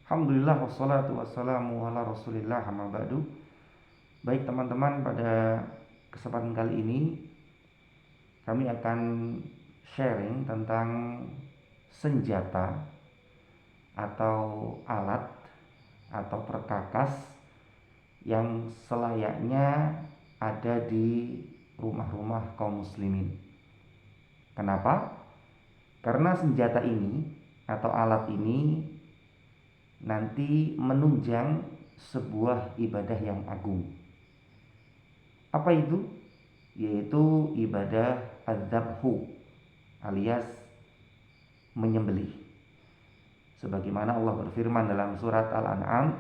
Alhamdulillah wassalatu wassalamu ala rasulillah amma ba'du. Baik teman-teman, pada kesempatan kali ini kami akan sharing tentang senjata atau alat atau perkakas yang selayaknya ada di rumah-rumah kaum muslimin. Kenapa? Karena senjata ini atau alat ini nanti menunjang sebuah ibadah yang agung. Apa itu? Yaitu ibadah adzabhu alias menyembelih. Sebagaimana Allah berfirman dalam surat Al-An'am,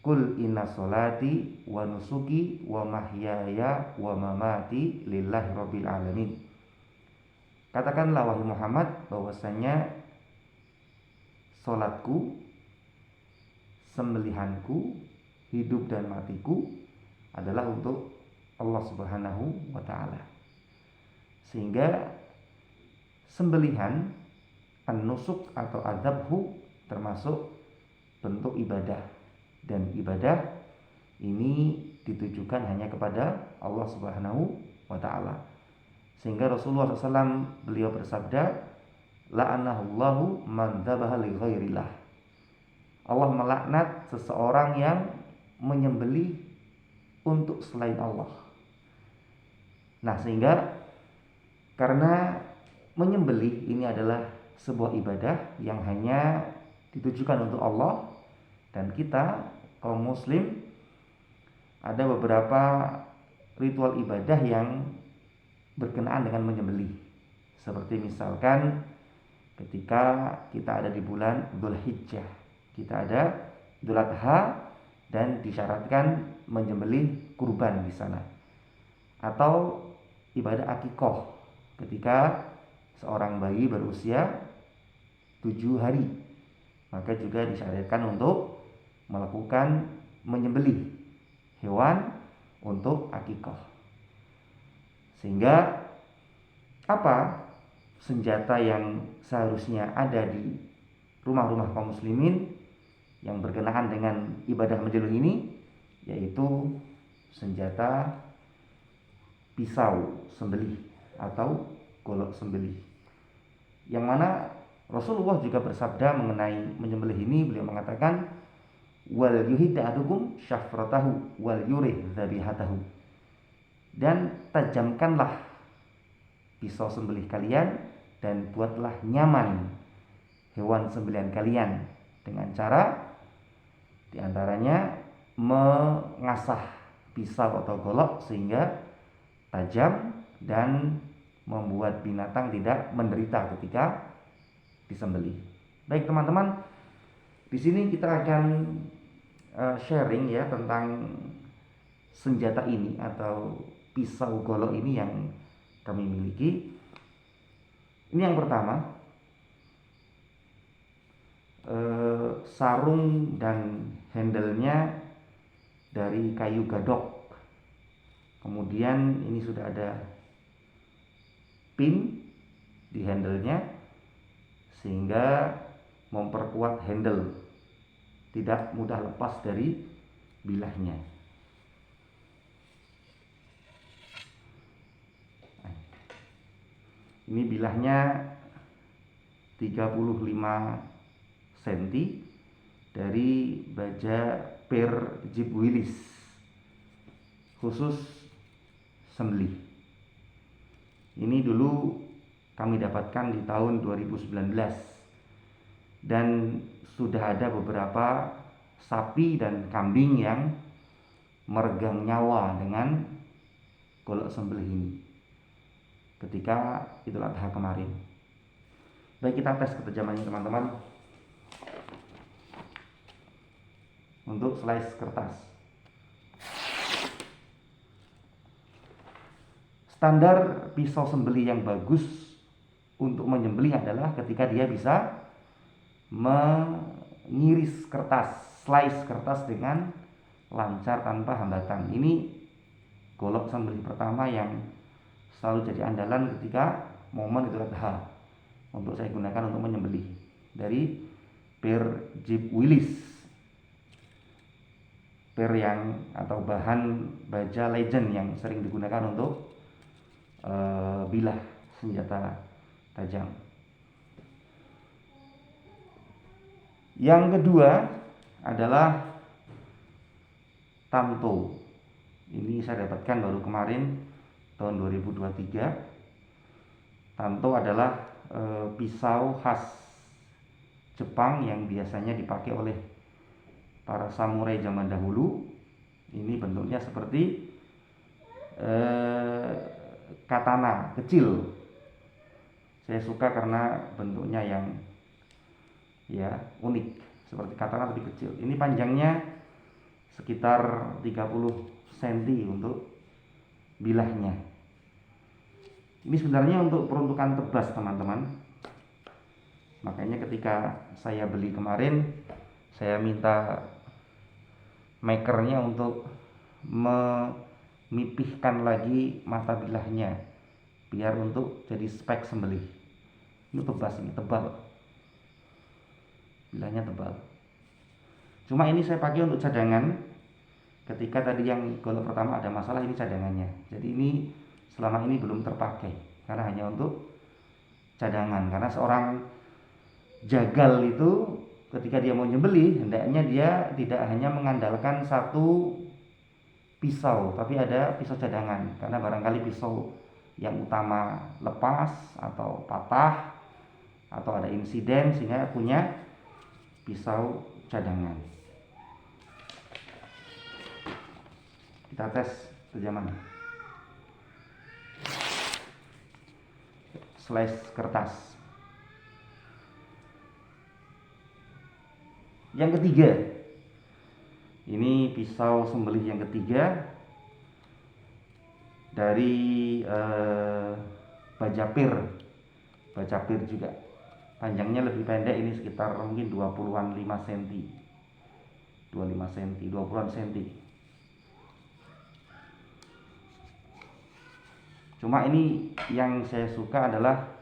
"Qul inna sholati wa nusuki wa mahyaya wa mamati lillahi rabbil alamin." Katakanlah wahai Muhammad bahwasanya salatku, sembelihanku, hidup dan matiku adalah untuk Allah Subhanahu wa taala. Sehingga sembelihan an-nusuk atau adzabhu termasuk bentuk ibadah, dan ibadah ini ditujukan hanya kepada Allah Subhanahu wa taala. Sehingga Rasulullah SAW beliau bersabda, la'anahullahu man dzabaha li ghairillah. Allah melaknat seseorang yang menyembelih untuk selain Allah. Nah, sehingga karena menyembelih ini adalah sebuah ibadah yang hanya ditujukan untuk Allah, dan kita kaum muslim ada beberapa ritual ibadah yang berkenaan dengan menyembelih. Seperti misalkan ketika kita ada di bulan Dzulhijjah, kita ada Idul Adha dan disyaratkan menyembelih kurban di sana. Atau ibadah akikoh ketika seorang bayi berusia 7 hari, maka juga disyaratkan untuk melakukan menyembelih hewan untuk akikoh. Sehingga apa senjata yang seharusnya ada di rumah-rumah kaum muslimin yang berkenaan dengan ibadah menyembelih ini, yaitu senjata pisau sembelih atau golok sembelih, yang mana Rasulullah juga bersabda mengenai menyembelih ini. Beliau mengatakan, wal yuhidda ahadukum syafratahu wal yurih dzabihatahu, dan tajamkanlah pisau sembelih kalian dan buatlah nyaman hewan sembelihan kalian dengan cara diantaranya mengasah pisau atau golok sehingga tajam dan membuat binatang tidak menderita ketika disembelih. Baik teman-teman, di sini kita akan sharing ya tentang senjata ini atau pisau golok ini yang kami miliki. Ini yang pertama, sarung dan handle-nya dari kayu gadok. Kemudian ini sudah ada pin di handle-nya sehingga memperkuat handle, tidak mudah lepas dari bilahnya. Ini bilahnya 35 cm dari baja per Jeep Willys khusus sembelih. Ini dulu kami dapatkan di tahun 2019 dan sudah ada beberapa sapi dan kambing yang meregang nyawa dengan golok sembelih ini ketika Idul Adha kemarin. Baik, kita tes ketajamannya teman-teman. Untuk slice kertas, standar pisau sembelih yang bagus untuk menyembelih adalah ketika dia bisa mengiris kertas, slice kertas dengan lancar tanpa hambatan. Ini golok sembelih pertama yang selalu jadi andalan ketika momen Idul Adha untuk saya gunakan untuk menyembelih, dari per Jeep Willys, per yang atau bahan baja legend yang sering digunakan untuk bilah senjata tajam. Yang kedua adalah Tanto. Ini saya dapatkan baru kemarin tahun 2023. Tanto adalah pisau khas Jepang yang biasanya dipakai oleh para samurai zaman dahulu. Ini bentuknya seperti katana kecil. Saya suka karena bentuknya yang unik, seperti katana tapi kecil. Ini panjangnya sekitar 30 cm untuk bilahnya. Ini sebenarnya untuk peruntukan tebas, teman-teman. Makanya ketika saya beli kemarin, saya minta makernya untuk memipihkan lagi mata bilahnya biar untuk jadi spek sembelih. Ini tebas, ini tebal, bilahnya tebal. Cuma ini saya pakai untuk cadangan. Ketika tadi yang golok pertama ada masalah, ini cadangannya. Jadi ini selama ini belum terpakai karena hanya untuk cadangan. Karena seorang jagal itu ketika dia mau nyembelih, hendaknya dia tidak hanya mengandalkan satu pisau, tapi ada pisau cadangan. Karena barangkali pisau yang utama lepas atau patah atau ada insiden, sehingga punya pisau cadangan. Kita tes tajaman. Slice kertas. Yang ketiga, ini pisau sembelih yang ketiga dari Bajapir juga. Panjangnya lebih pendek, ini sekitar mungkin 20-an 5 cm. 25 cm, 20-an cm. Cuma ini yang saya suka adalah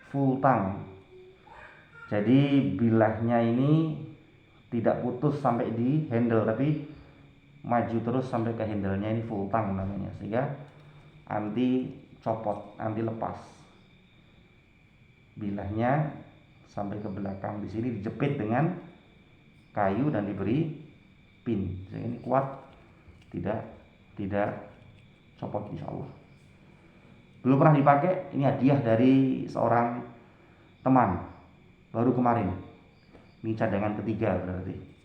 full tang. Jadi bilahnya ini tidak putus sampai di handle, tapi maju terus sampai ke handle-nya. Ini full tang namanya, sehingga anti copot, anti lepas. Bilahnya sampai ke belakang, di sini dijepit dengan kayu dan diberi pin, sehingga ini kuat, tidak copot insya Allah. Belum pernah dipakai, ini hadiah dari seorang teman baru kemarin. Ini cadangan ketiga berarti.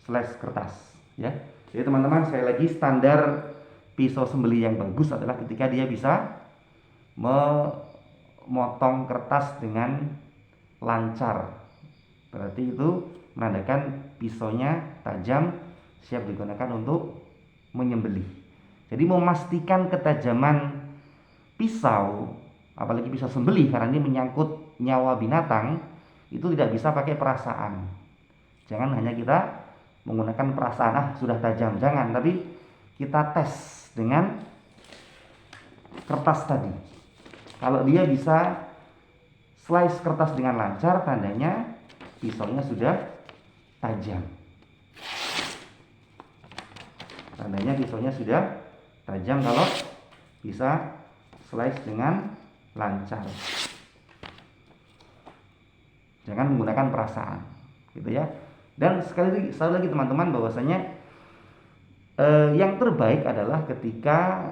Slice kertas ya. Jadi teman-teman, sekali lagi, standar pisau sembelih yang bagus adalah ketika dia bisa memotong kertas dengan lancar. Berarti itu menandakan pisaunya tajam, siap digunakan untuk menyembelih. Jadi memastikan ketajaman pisau, apalagi pisau sembelih, karena ini menyangkut nyawa binatang, itu tidak bisa pakai perasaan. Jangan hanya kita menggunakan perasaan, sudah tajam, jangan, tapi kita tes dengan kertas tadi. Kalau dia bisa slice kertas dengan lancar, tandanya pisaunya sudah tajam. Tandanya pisaunya sudah tajam kalau bisa slice dengan lancar. Jangan menggunakan perasaan, gitu ya. Dan sekali lagi teman-teman, bahwasanya yang terbaik adalah ketika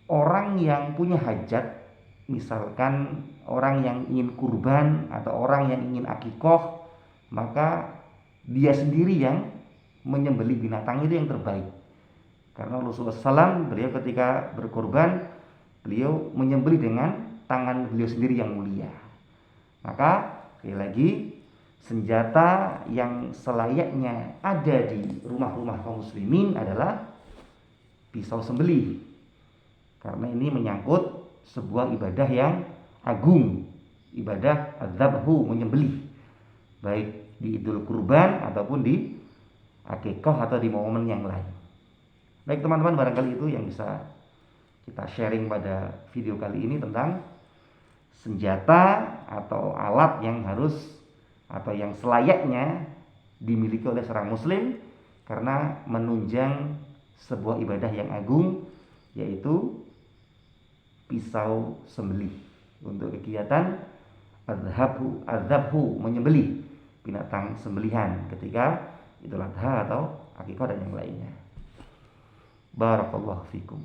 orang yang punya hajat, misalkan orang yang ingin kurban atau orang yang ingin akikoh, maka dia sendiri yang menyembelih binatang itu yang terbaik. Karena Rasulullah SAW, beliau ketika berkurban, beliau menyembelih dengan tangan beliau sendiri yang mulia. Maka sekali lagi, senjata yang selayaknya ada di rumah-rumah kaum muslimin adalah pisau sembelih, karena ini menyangkut sebuah ibadah yang agung, ibadah adzabhu, menyembelih, baik di Idul Kurban ataupun di akikah atau di momen yang lain. Baik teman-teman, barangkali itu yang bisa kita sharing pada video kali ini tentang senjata atau alat yang harus atau yang selayaknya dimiliki oleh seorang muslim karena menunjang sebuah ibadah yang agung, yaitu pisau sembelih untuk kegiatan adzabhu menyembelih binatang sembelihan ketika Idul Adha atau akikah dan yang lainnya. Barakallahu fikum.